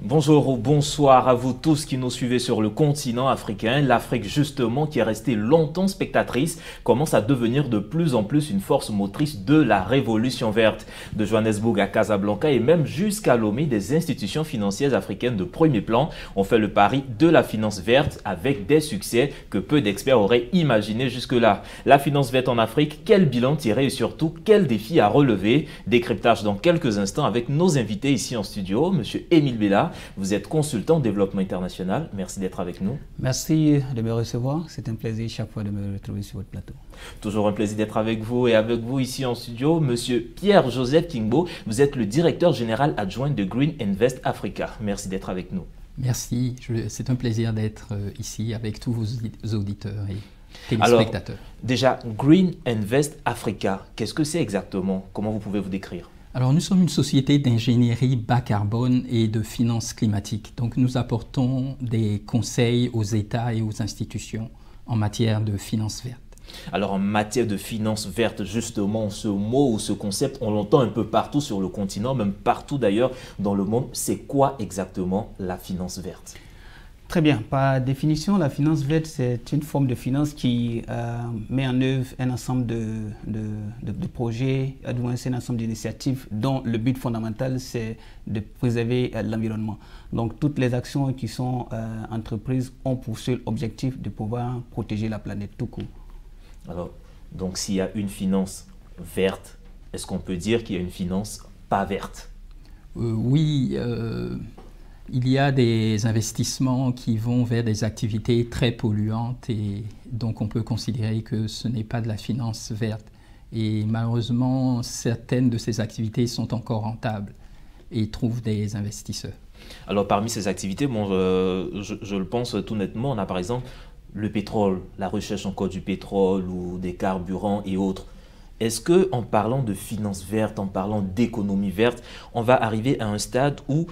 Bonjour ou bonsoir à vous tous qui nous suivez sur le continent africain. L'Afrique justement, qui est restée longtemps spectatrice, commence à devenir de plus en plus une force motrice de la révolution verte. De Johannesburg à Casablanca et même jusqu'à Lomé, des institutions financières africaines de premier plan ont fait le pari de la finance verte avec des succès que peu d'experts auraient imaginés jusque-là. La finance verte en Afrique, quel bilan tirer et surtout quels défis à relever? Décryptage dans quelques instants avec nos invités ici en studio, Monsieur Émile Bella. Vous êtes consultant en développement international. Merci d'être avec nous. Merci de me recevoir. C'est un plaisir chaque fois de me retrouver sur votre plateau. Toujours un plaisir d'être avec vous et avec vous ici en studio, Monsieur Pierre-Joseph Kingbo. Vous êtes le directeur général adjoint de Green Invest Africa. Merci d'être avec nous. Merci. C'est un plaisir d'être ici avec tous vos auditeurs et téléspectateurs. Alors, déjà, Green Invest Africa, qu'est-ce que c'est exactement? Comment vous pouvez vous décrire? Alors, nous sommes une société d'ingénierie bas carbone et de finances climatiques. Donc, nous apportons des conseils aux États et aux institutions en matière de finances vertes. Alors, en matière de finances vertes, justement, ce mot ou ce concept, on l'entend un peu partout sur le continent, même partout d'ailleurs dans le monde. C'est quoi exactement la finance verte? Très bien. Par définition, la finance verte, c'est une forme de finance qui met en œuvre un ensemble de projets, du moins c'est un ensemble d'initiatives dont le but fondamental, c'est de préserver l'environnement. Donc, toutes les actions qui sont entreprises ont pour seul objectif de pouvoir protéger la planète tout court. Alors, donc s'il y a une finance verte, est-ce qu'on peut dire qu'il y a une finance pas verte? Oui. Il y a des investissements qui vont vers des activités très polluantes et donc on peut considérer que ce n'est pas de la finance verte. Et malheureusement, certaines de ces activités sont encore rentables et trouvent des investisseurs. Alors parmi ces activités, bon, je le pense tout nettement, on a par exemple le pétrole, la recherche encore du pétrole ou des carburants et autres. Est-ce qu'en parlant de finance verte, en parlant d'économie verte, on va arriver à un stade où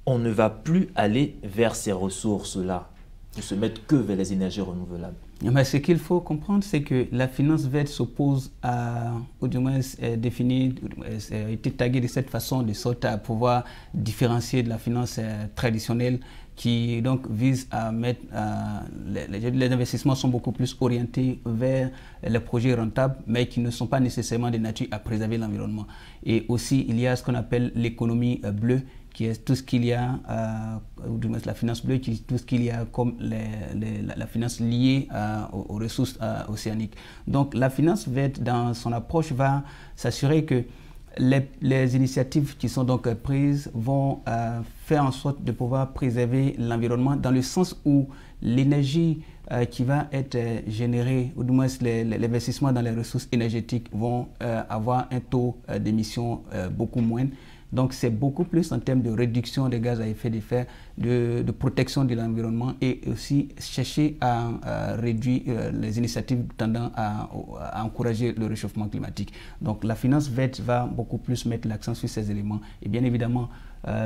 on ne va plus aller vers ces ressources-là, ne se mettre que vers les énergies renouvelables? Mais ce qu'il faut comprendre, c'est que la finance verte s'oppose à, ou du moins définie, a été taguée de cette façon, de sorte à pouvoir différencier de la finance traditionnelle qui donc vise à mettre, les investissements sont beaucoup plus orientés vers les projets rentables, mais qui ne sont pas nécessairement de nature à préserver l'environnement. Et aussi, il y a ce qu'on appelle l'économie bleue, qui est tout ce qu'il y a, ou du moins la finance bleue, qui est tout ce qu'il y a comme la finance liée aux ressources océaniques. Donc la finance verte, dans son approche, va s'assurer que les initiatives qui sont donc prises vont faire en sorte de pouvoir préserver l'environnement dans le sens où l'énergie qui va être générée, ou du moins l'investissement dans les ressources énergétiques vont avoir un taux d'émission beaucoup moindre. Donc c'est beaucoup plus en termes de réduction des gaz à effet de serre, de protection de l'environnement et aussi chercher à réduire les initiatives tendant à encourager le réchauffement climatique. Donc la finance verte va beaucoup plus mettre l'accent sur ces éléments et bien évidemment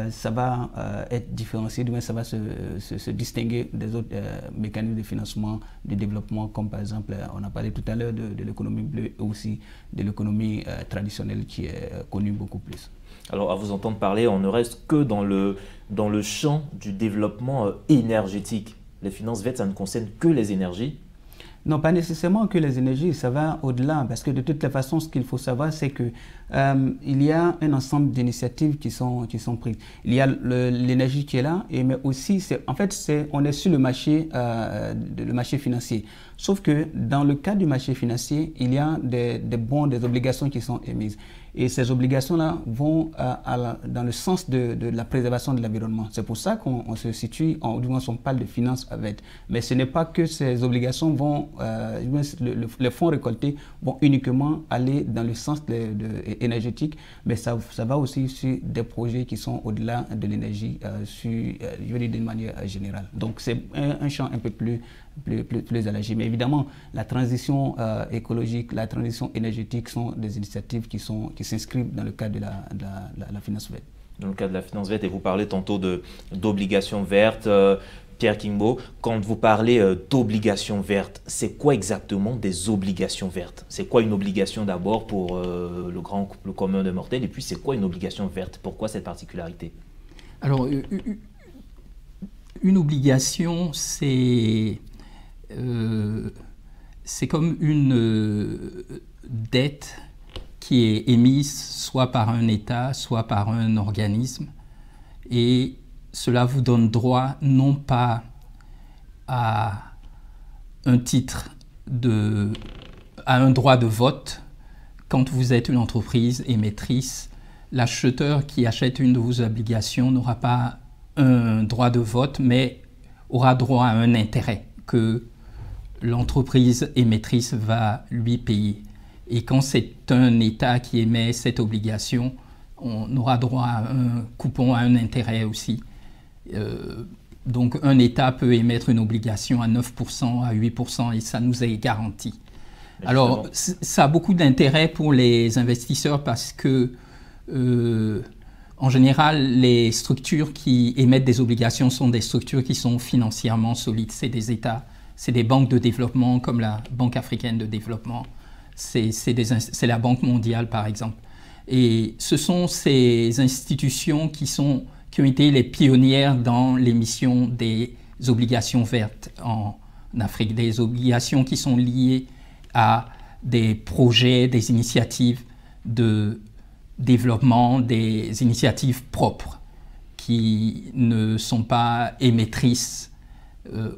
ça va être différencié, du moins ça va se distinguer des autres mécanismes de financement, de développement, comme par exemple, on a parlé tout à l'heure de l'économie bleue et aussi de l'économie traditionnelle qui est connue beaucoup plus. Alors, à vous entendre parler, on ne reste que dans le champ du développement énergétique. Les finances vertes, ça ne concerne que les énergies? Non, pas nécessairement que les énergies, ça va au-delà, parce que de toutes les façons, ce qu'il faut savoir, c'est que il y a un ensemble d'initiatives qui sont prises. Il y a l'énergie qui est là, mais aussi, en fait, on est sur le marché financier. Sauf que dans le cas du marché financier, il y a des bons, des obligations qui sont émises. Et ces obligations-là vont dans le sens de la préservation de l'environnement. C'est pour ça qu'on se situe, du moins on parle de finances vertes. Mais ce n'est pas que ces obligations vont, les fonds récoltés vont uniquement aller dans le sens énergétique, mais ça va aussi sur des projets qui sont au-delà de l'énergie, je veux dire d'une manière générale. Donc c'est un champ un peu plus élargi. Mais évidemment, la transition écologique, la transition énergétique sont des initiatives qui s'inscrivent dans le cadre de la finance verte. Dans le cadre de la finance verte, et vous parlez tantôt d'obligations vertes. Pierre Kingbo, quand vous parlez d'obligations vertes, c'est quoi exactement des obligations vertes? C'est quoi une obligation d'abord pour le commun des mortels? Et puis c'est quoi une obligation verte? Pourquoi cette particularité? Alors, une obligation, c'est comme une dette qui est émise soit par un État, soit par un organisme. Et cela vous donne droit non pas à un droit de vote. Quand vous êtes une entreprise émettrice, l'acheteur qui achète une de vos obligations n'aura pas un droit de vote, mais aura droit à un intérêt que l'entreprise émettrice va lui payer. Et quand c'est un État qui émet cette obligation, on aura droit à un coupon, à un intérêt aussi. Donc un État peut émettre une obligation à 9%, à 8% et ça nous est garanti. Alors ça a beaucoup d'intérêt pour les investisseurs parce que en général les structures qui émettent des obligations sont des structures qui sont financièrement solides. C'est des États, c'est des banques de développement comme la Banque africaine de développement, c'est la Banque mondiale par exemple. Et ce sont ces institutions qui ont été les pionnières dans l'émission des obligations vertes en Afrique, des obligations qui sont liées à des projets, des initiatives de développement, des initiatives propres qui ne sont pas émettrices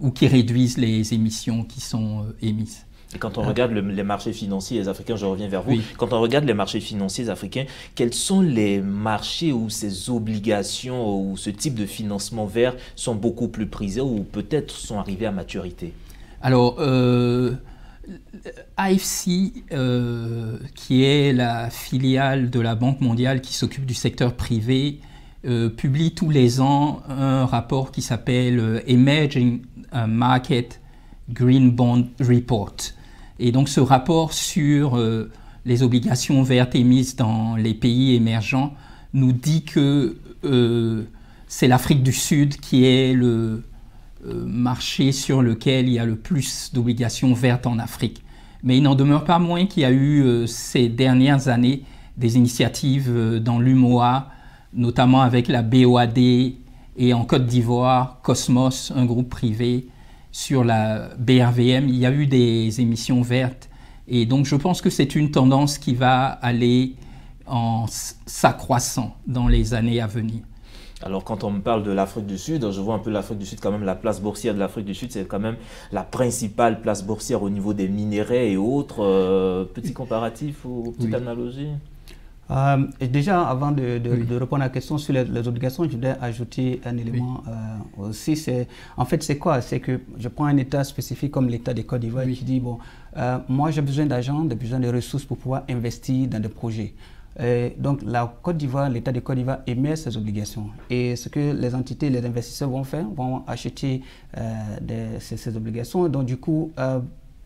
ou qui réduisent les émissions qui sont émises. Et quand on regarde les marchés financiers africains, je reviens vers vous, quand on regarde les marchés financiers africains, quels sont les marchés où ces obligations ou ce type de financement vert sont beaucoup plus prisés ou peut-être sont arrivés à maturité? Alors, AFC, qui est la filiale de la Banque mondiale qui s'occupe du secteur privé, publie tous les ans un rapport qui s'appelle Emerging Market Green Bond Report. Et donc ce rapport sur les obligations vertes émises dans les pays émergents nous dit que c'est l'Afrique du Sud qui est le marché sur lequel il y a le plus d'obligations vertes en Afrique. Mais il n'en demeure pas moins qu'il y a eu ces dernières années des initiatives dans l'UMOA, notamment avec la BOAD et en Côte d'Ivoire, Cosmos, un groupe privé. Sur la BRVM, il y a eu des émissions vertes. Et donc, je pense que c'est une tendance qui va aller en s'accroissant dans les années à venir. Alors, quand on me parle de l'Afrique du Sud, je vois un peu l'Afrique du Sud, quand même, la place boursière de l'Afrique du Sud, c'est quand même la principale place boursière au niveau des minerais et autres. Petit comparatif ou petite analogie? Déjà, avant de répondre à la question sur les obligations, je voudrais ajouter un élément aussi. En fait, c'est quoi? C'est que je prends un État spécifique comme l'État de Côte d'Ivoire qui dit, bon, moi j'ai besoin d'argent, j'ai besoin de ressources pour pouvoir investir dans des projets. Donc la Côte d'Ivoire, l'État de Côte d'Ivoire émet ses obligations. Et ce que les entités, les investisseurs vont faire, vont acheter ces obligations. Donc du coup,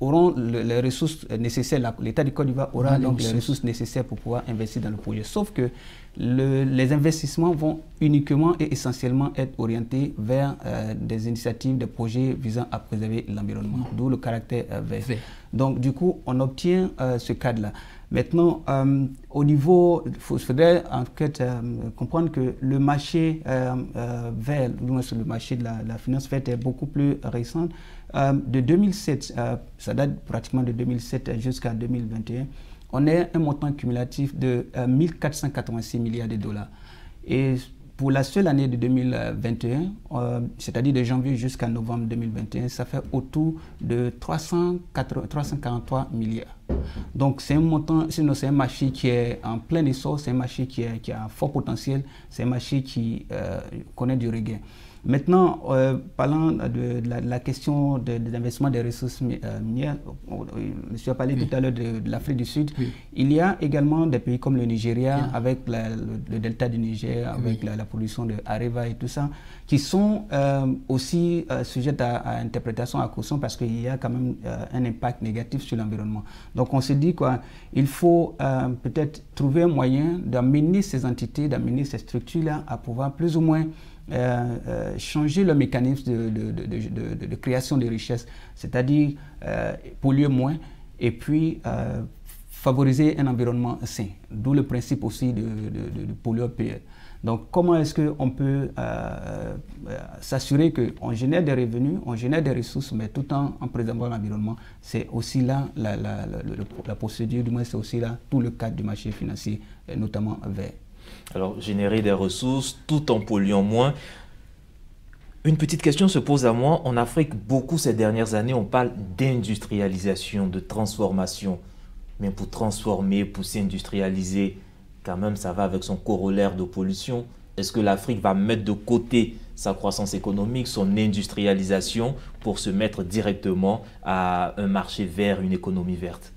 auront les ressources nécessaires, l'État de Côte d'Ivoire aura donc les ressources nécessaires pour pouvoir investir dans le projet. Sauf que les investissements vont uniquement et essentiellement être orientés vers des initiatives, des projets visant à préserver l'environnement, d'où le caractère vert. Donc du coup, on obtient ce cadre-là. Maintenant, au niveau, il faudrait en fait comprendre que le marché vert, le marché de la finance verte est beaucoup plus récent. De 2007, ça date pratiquement de 2007 jusqu'à 2021, on a un montant cumulatif de 1486 milliards de dollars. Et pour la seule année de 2021, c'est-à-dire de janvier jusqu'à novembre 2021, ça fait autour de 343 milliards. Donc c'est un montant, c'est un marché qui est en plein essor, c'est un marché qui a un fort potentiel, c'est un marché qui connaît du regain. Maintenant, parlant de la question de l'investissement des ressources minières, monsieur a parlé tout à l'heure de l'Afrique du Sud. Il y a également des pays comme le Nigeria, avec le delta du Niger, avec la production de Areva et tout ça, qui sont aussi sujets à interprétation, à caution, parce qu'il y a quand même un impact négatif sur l'environnement. Donc on se dit qu'il faut peut-être trouver un moyen d'amener ces entités, d'amener ces structures-là à pouvoir plus ou moins changer le mécanisme de création de richesses, c'est-à-dire polluer moins et puis favoriser un environnement sain, d'où le principe aussi de pollueur-payeur. Donc, comment est-ce qu'on peut s'assurer qu'on génère des revenus, on génère des ressources, mais tout en préservant l'environnement? C'est aussi là la procédure, du moins c'est aussi là tout le cadre du marché financier, notamment vert. Alors, générer des ressources tout en polluant moins. Une petite question se pose à moi. En Afrique, beaucoup ces dernières années, on parle d'industrialisation, de transformation. Mais pour transformer, pour s'industrialiser, quand même, ça va avec son corollaire de pollution. Est-ce que l'Afrique va mettre de côté sa croissance économique, son industrialisation, pour se mettre directement à un marché vert, une économie verte?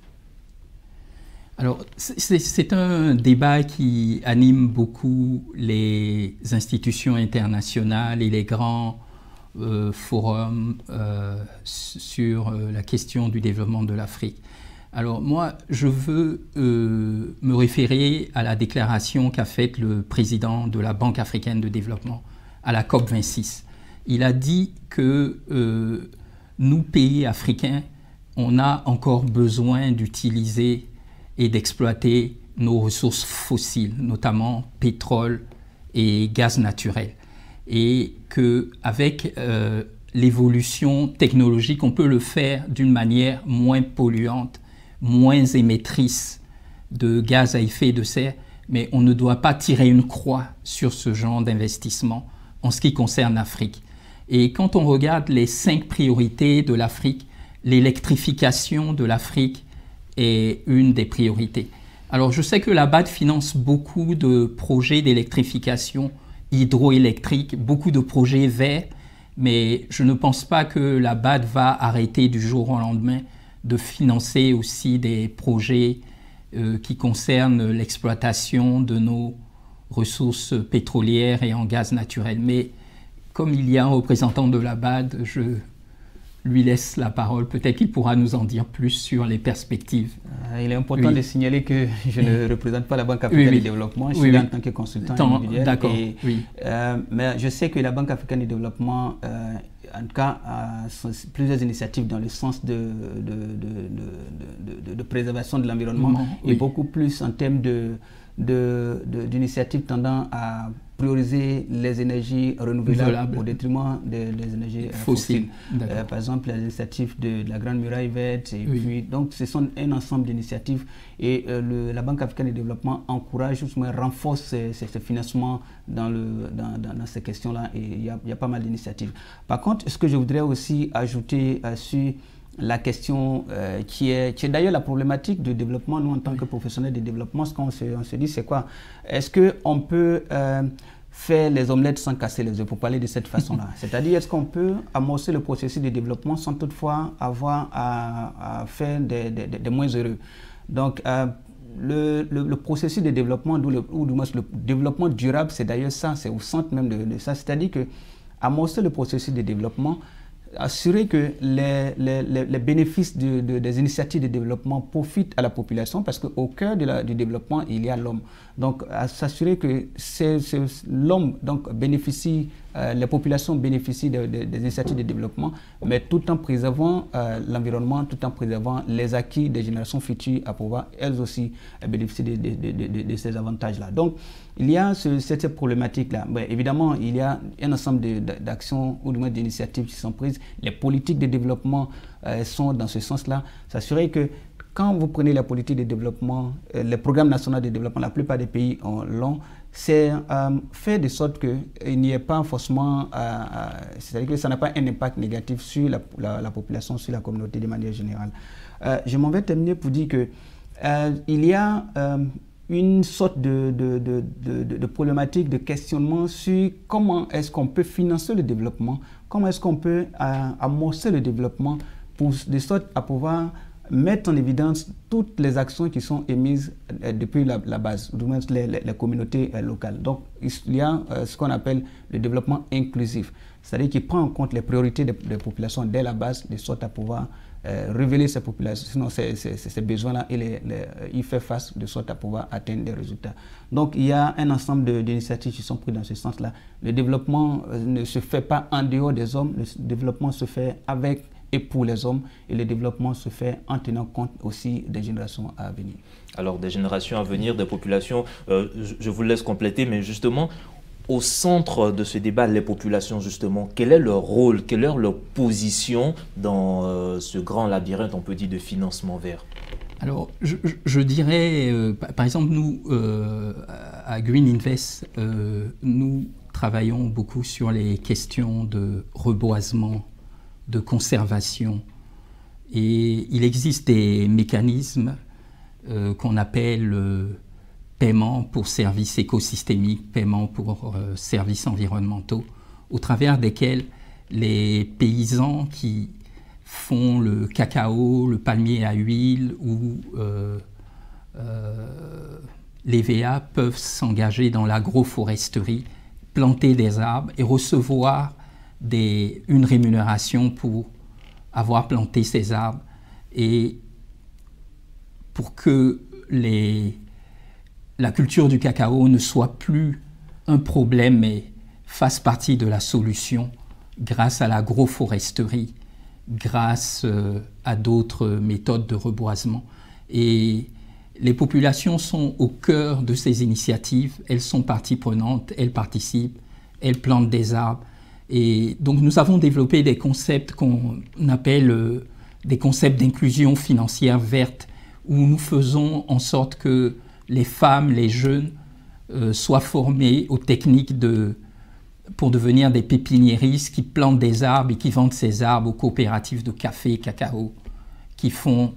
Alors, c'est un débat qui anime beaucoup les institutions internationales et les grands forums sur la question du développement de l'Afrique. Alors moi, je veux me référer à la déclaration qu'a faite le président de la Banque africaine de développement à la COP26. Il a dit que nous, pays africains, on a encore besoin d'utiliser et d'exploiter nos ressources fossiles, notamment pétrole et gaz naturel. Et qu'avec l'évolution technologique, on peut le faire d'une manière moins polluante, moins émettrice de gaz à effet de serre, mais on ne doit pas tirer une croix sur ce genre d'investissement en ce qui concerne l'Afrique. Et quand on regarde les 5 priorités de l'Afrique, l'électrification de l'Afrique est une des priorités. Alors je sais que la BAD finance beaucoup de projets d'électrification hydroélectrique, beaucoup de projets verts, mais je ne pense pas que la BAD va arrêter du jour au lendemain de financer aussi des projets qui concernent l'exploitation de nos ressources pétrolières et en gaz naturel. Mais comme il y a un représentant de la BAD, je lui laisse la parole. Peut-être qu'il pourra nous en dire plus sur les perspectives. Il est important de signaler que je ne représente pas la Banque africaine de développement. Je suis là en tant que consultant individuel. D'accord. Mais je sais que la Banque africaine de développement, en tout cas, a plusieurs initiatives dans le sens de préservation de l'environnement et beaucoup plus en termes d'initiatives tendant à prioriser les énergies renouvelables au détriment des énergies fossiles. Par exemple, les initiatives de la Grande Muraille Verte. Et puis, donc, ce sont un ensemble d'initiatives. Et la Banque africaine de développement encourage, renforce ces financements dans ces questions-là. Et il y a pas mal d'initiatives. Par contre, ce que je voudrais aussi ajouter sur la question qui est d'ailleurs la problématique du développement, nous en tant que professionnels de développement, ce qu'on se dit, c'est quoi? Est-ce qu'on peut faire les omelettes sans casser les œufs, pour parler de cette façon-là? C'est-à-dire, est-ce qu'on peut amorcer le processus de développement sans toutefois avoir à faire des moins heureux? Donc, le processus de développement, ou du moins le développement durable, c'est d'ailleurs ça, c'est au centre même de ça. C'est-à-dire que amorcer le processus de développement, assurer que les bénéfices des initiatives de développement profitent à la population, parce qu'au cœur du développement, il y a l'homme. Donc, s'assurer que l'homme bénéficie, les populations bénéficient des initiatives de développement, mais tout en préservant l'environnement, tout en préservant les acquis des générations futures à pouvoir, elles aussi, bénéficier de ces avantages-là. Donc, il y a cette problématique-là. Évidemment, il y a un ensemble d'actions ou du moins d'initiatives qui sont prises. Les politiques de développement sont dans ce sens-là. S'assurer que quand vous prenez la politique de développement, les programmes nationaux de développement, la plupart des pays l'ont, c'est faire de sorte qu'il n'y ait pas forcément, c'est-à-dire que ça n'a pas un impact négatif sur la population, sur la communauté de manière générale. Je m'en vais terminer pour dire que il y a une sorte de problématique, de questionnement sur comment est-ce qu'on peut financer le développement, comment est-ce qu'on peut amorcer le développement de sorte à pouvoir mettre en évidence toutes les actions qui sont émises depuis la base, du moins les communautés locales. Donc, il y a ce qu'on appelle le développement inclusif, c'est-à-dire qui prend en compte les priorités des populations dès la base, de sorte à pouvoir révéler ces populations, sinon ces besoins-là, il fait face de sorte à pouvoir atteindre des résultats. Donc, il y a un ensemble d'initiatives qui sont prises dans ce sens-là. Le développement ne se fait pas en dehors des hommes, le développement se fait avec et pour les hommes, et le développement se fait en tenant compte aussi des générations à venir. Alors, des générations à venir, des populations, je vous laisse compléter, mais justement, au centre de ce débat, les populations, justement, quel est leur rôle, quelle est leur position dans ce grand labyrinthe, on peut dire, de financement vert? Alors, je dirais, par exemple, nous, à Green Invest, nous travaillons beaucoup sur les questions de reboisement, de conservation. Et il existe des mécanismes qu'on appelle paiement pour services écosystémiques, paiement pour services environnementaux, au travers desquels les paysans qui font le cacao, le palmier à huile ou l'EVA peuvent s'engager dans l'agroforesterie, planter des arbres et recevoir une rémunération pour avoir planté ces arbres, et pour que la culture du cacao ne soit plus un problème mais fasse partie de la solution grâce à l'agroforesterie, grâce à d'autres méthodes de reboisement. Et les populations sont au cœur de ces initiatives, elles sont partie prenante, elles participent, elles plantent des arbres. Et donc nous avons développé des concepts qu'on appelle des concepts d'inclusion financière verte, où nous faisons en sorte que les femmes, les jeunes soient formés aux techniques pour devenir des pépiniéristes qui plantent des arbres et qui vendent ces arbres aux coopératives de café et cacao qui font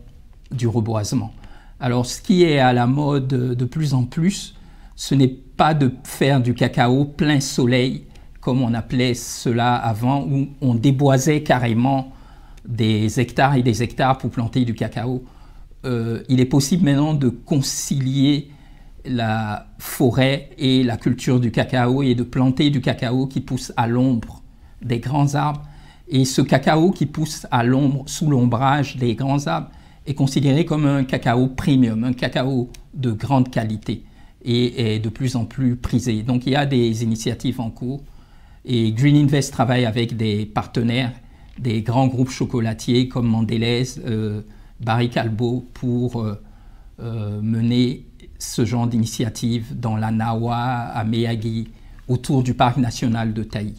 du reboisement. Alors ce qui est à la mode de plus en plus, ce n'est pas de faire du cacao plein soleil, comme on appelait cela avant, où on déboisait carrément des hectares et des hectares pour planter du cacao. Il est possible maintenant de concilier la forêt et la culture du cacao et de planter du cacao qui pousse à l'ombre des grands arbres. Et ce cacao qui pousse à l'ombre, sous l'ombrage des grands arbres, est considéré comme un cacao premium, un cacao de grande qualité et est de plus en plus prisé. Donc il y a des initiatives en cours et Green Invest travaille avec des partenaires, des grands groupes chocolatiers comme Mondelez, Barry Callebaut pour mener ce genre d'initiative dans la Nawa, à Miyagi, autour du parc national de Taï.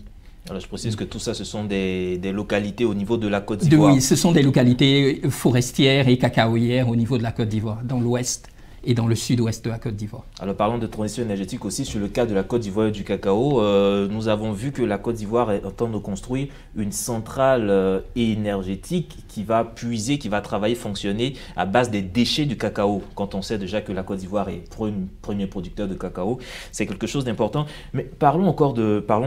Alors je précise que tout ça, ce sont des localités au niveau de la Côte d'Ivoire. Oui, ce sont des localités forestières et cacaoyères au niveau de la Côte d'Ivoire, dans l'ouest et dans le sud-ouest de la Côte d'Ivoire. Alors parlons de transition énergétique aussi sur le cas de la Côte d'Ivoire et du cacao. Nous avons vu que la Côte d'Ivoire est en train de construire une centrale énergétique qui va puiser, qui va travailler, fonctionner à base des déchets du cacao. Quand on sait déjà que la Côte d'Ivoire est premier producteur de cacao, c'est quelque chose d'important. Mais parlons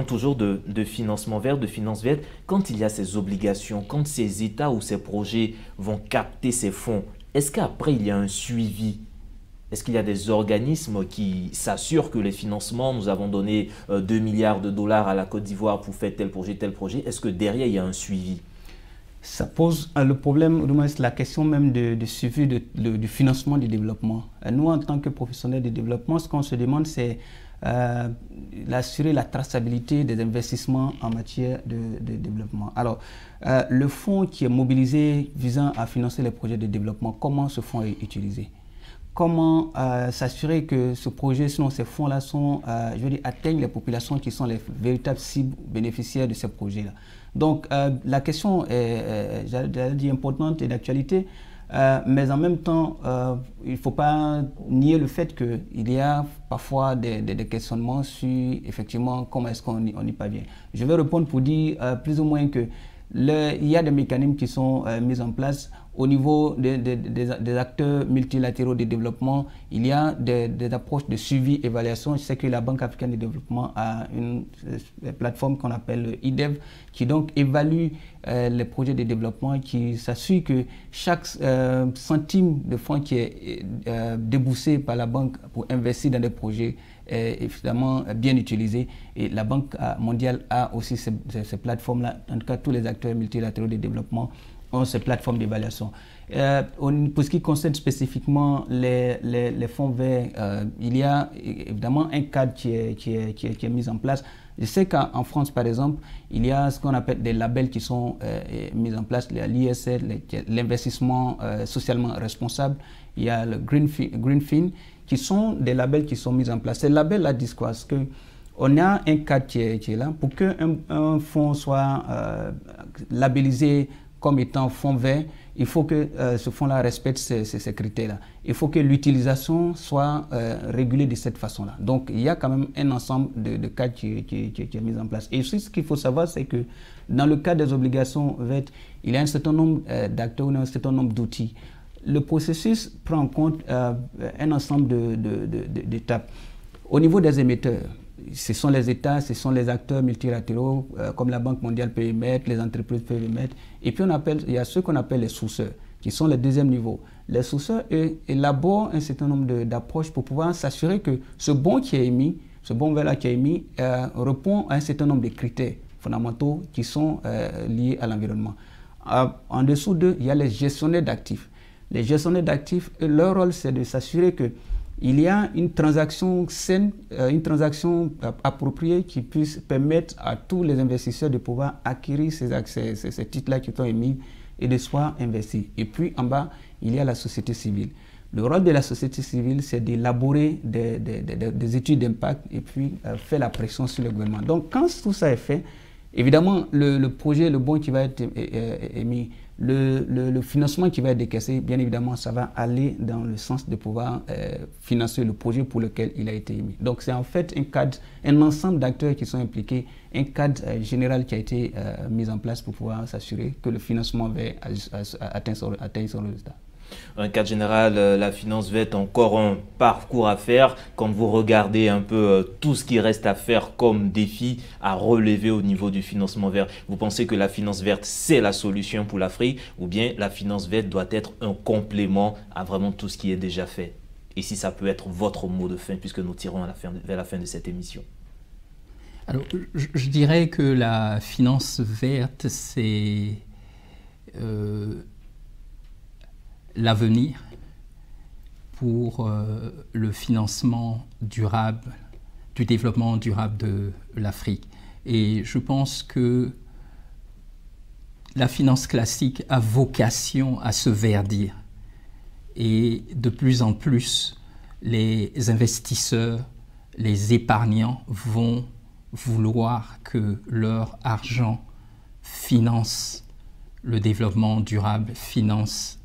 toujours de financement vert, de finances vertes. Quand il y a ces obligations, quand ces États ou ces projets vont capter ces fonds, est-ce qu'après il y a un suivi? Est-ce qu'il y a des organismes qui s'assurent que les financements, nous avons donné 2 milliards de dollars à la Côte d'Ivoire pour faire tel projet, est-ce que derrière il y a un suivi? Ça pose le problème, la question même du suivi du financement du développement. Nous, en tant que professionnels de développement, ce qu'on se demande, c'est d'assurer la traçabilité des investissements en matière de développement. Alors, le fonds qui est mobilisé visant à financer les projets de développement, comment ce fonds est utilisé? Comment s'assurer que ce projet, sinon ces fonds-là atteignent les populations qui sont les véritables cibles bénéficiaires de ces projets-là. Donc la question est, j'allais dire, importante et d'actualité, mais en même temps, il ne faut pas nier le fait qu'il y a parfois des questionnements sur effectivement comment est-ce qu'on y parvient. Je vais répondre pour dire plus ou moins que il y a des mécanismes qui sont mis en place au niveau des acteurs multilatéraux de développement. Il y a des approches de suivi, évaluation. Je sais que la Banque africaine de développement a une plateforme qu'on appelle IDEV qui donc évalue les projets de développement, qui s'assure que chaque centime de fonds qui est déboursé par la banque pour investir dans des projets est évidemment bien utilisé. Et la Banque mondiale a aussi ces plateformes-là. En tout cas, tous les acteurs multilatéraux de développement ont ces plateformes d'évaluation. Pour ce qui concerne spécifiquement les fonds verts, il y a évidemment un cadre qui est mis en place. Je sais qu'en France, par exemple, il y a ce qu'on appelle des labels qui sont mis en place. Il y a l'ISR, l'investissement socialement responsable. Il y a le Greenfin, qui sont des labels qui sont mis en place. Ces labels-là disent quoi? Parce qu'on a un cadre qui est là. Pour qu'un fonds soit labellisé comme étant fonds vert, il faut que ce fonds-là respecte ces critères-là. Il faut que l'utilisation soit régulée de cette façon-là. Donc, il y a quand même un ensemble de cadres qui est mis en place. Et aussi, ce qu'il faut savoir, c'est que dans le cadre des obligations vertes, il y a un certain nombre d'acteurs, un certain nombre d'outils. Le processus prend en compte un ensemble d'étapes. Au niveau des émetteurs, ce sont les États, ce sont les acteurs multilatéraux, comme la Banque mondiale peut émettre, les entreprises peuvent émettre. Et puis il y a ceux qu'on appelle les sourceurs, qui sont le deuxième niveau. Les sourceurs, eux, élaborent un certain nombre d'approches pour pouvoir s'assurer que ce bon qui est émis, ce bon vert-là qui est émis, répond à un certain nombre de critères fondamentaux qui sont liés à l'environnement. En dessous d'eux, il y a les gestionnaires d'actifs. Les gestionnaires d'actifs, leur rôle, c'est de s'assurer qu'il y a une transaction saine, une transaction appropriée qui puisse permettre à tous les investisseurs de pouvoir acquérir ces titres-là qui sont émis et de soit investis. Et puis, en bas, il y a la société civile. Le rôle de la société civile, c'est d'élaborer des études d'impact et puis faire la pression sur le gouvernement. Donc, quand tout ça est fait, évidemment, le projet, le bon qui va être émis, le financement qui va être décaissé, bien évidemment, ça va aller dans le sens de pouvoir financer le projet pour lequel il a été émis. Donc, c'est en fait un cadre, un ensemble d'acteurs qui sont impliqués, un cadre général qui a été mis en place pour pouvoir s'assurer que le financement va atteindre son résultat. Un cadre général, la finance verte, encore un parcours à faire. Quand vous regardez un peu tout ce qui reste à faire comme défi à relever au niveau du financement vert, vous pensez que la finance verte, c'est la solution pour l'Afrique ou bien la finance verte doit être un complément à vraiment tout ce qui est déjà fait? Et si ça peut être votre mot de fin, puisque nous tirons vers la fin de cette émission. Alors, je dirais que la finance verte, c'est l'avenir pour le financement durable, du développement durable de l'Afrique. Et je pense que la finance classique a vocation à se verdir. Et de plus en plus, les investisseurs, les épargnants vont vouloir que leur argent finance le développement durable, finance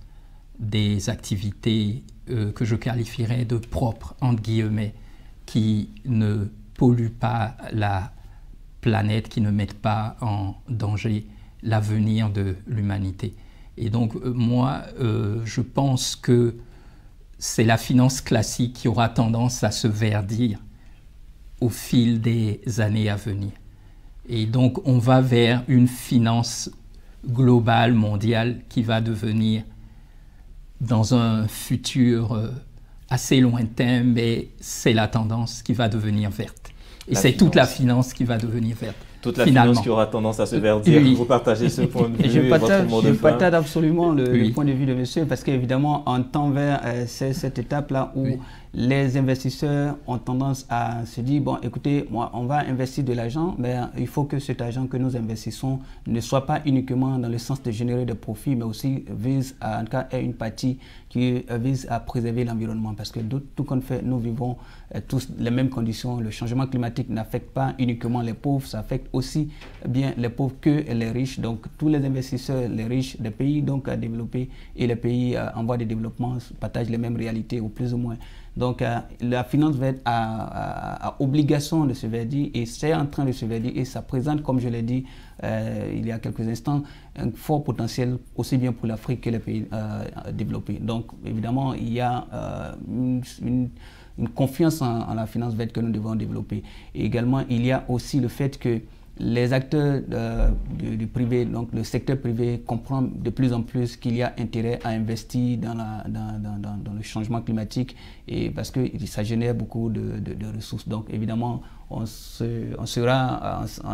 des activités que je qualifierais de propres, entre guillemets, qui ne polluent pas la planète, qui ne mettent pas en danger l'avenir de l'humanité. Et donc, moi, je pense que c'est la finance classique qui aura tendance à se verdir au fil des années à venir. Et donc, on va vers une finance globale, mondiale, qui va devenir dans un futur assez lointain, mais c'est la tendance qui va devenir verte. Et c'est toute la finance qui va devenir verte. Toute la finance qui aura tendance à se verdir. Oui. Vous partagez ce point de vue. Je partage absolument le point de vue de monsieur, parce qu'évidemment, on tend vers cette étape-là où les investisseurs ont tendance à se dire, bon, écoutez, moi, on va investir de l'argent, mais il faut que cet argent que nous investissons ne soit pas uniquement dans le sens de générer des profits, mais aussi vise à, en tout cas, une partie qui vise à préserver l'environnement. Parce que tout compte fait, nous vivons tous les mêmes conditions. Le changement climatique n'affecte pas uniquement les pauvres, ça affecte aussi bien les pauvres que les riches. Donc, tous les investisseurs, les riches des pays donc, à développer et les pays en voie de développement partagent les mêmes réalités, ou plus ou moins. Donc, la finance verte a obligation de se verdir et c'est en train de se verdir et ça présente, comme je l'ai dit il y a quelques instants, un fort potentiel aussi bien pour l'Afrique que les pays développés. Donc, évidemment, il y a une confiance en la finance verte que nous devons développer. Et également, il y a aussi le fait que les acteurs du privé, donc le secteur privé, comprend de plus en plus qu'il y a intérêt à investir dans le changement climatique, et parce que ça génère beaucoup de ressources. Donc évidemment, on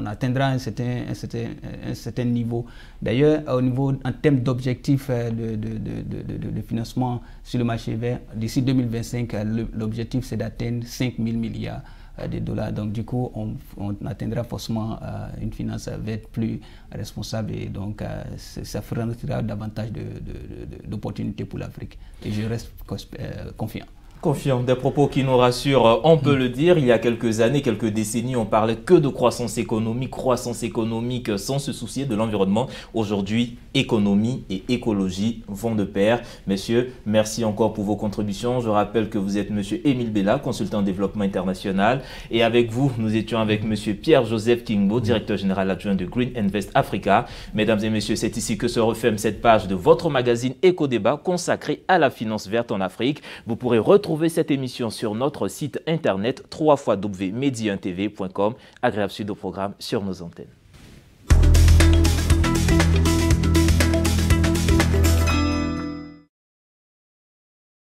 atteindra un certain niveau. D'ailleurs, en termes d'objectifs de financement sur le marché vert, d'ici 2025, l'objectif c'est d'atteindre 5 000 milliards de dollars. Donc du coup, on atteindra forcément une finance verte plus responsable, et donc ça fournira davantage d'opportunités pour l'Afrique. Et je reste confiant. Confiant, des propos qui nous rassurent, on peut le dire. Il y a quelques années, quelques décennies, on parlait que de croissance économique sans se soucier de l'environnement. Aujourd'hui, économie et écologie vont de pair. Messieurs, merci encore pour vos contributions. Je rappelle que vous êtes monsieur Émile Bella, consultant en développement international. Et avec vous, nous étions avec monsieur Pierre-Joseph Kingbo, directeur général adjoint de Green Invest Africa. Mesdames et messieurs, c'est ici que se referme cette page de votre magazine Éco-Débat consacré à la finance verte en Afrique. Vous pourrez retrouver cette émission sur notre site internet www.mediantv.com. Agréable suite au programme sur nos antennes.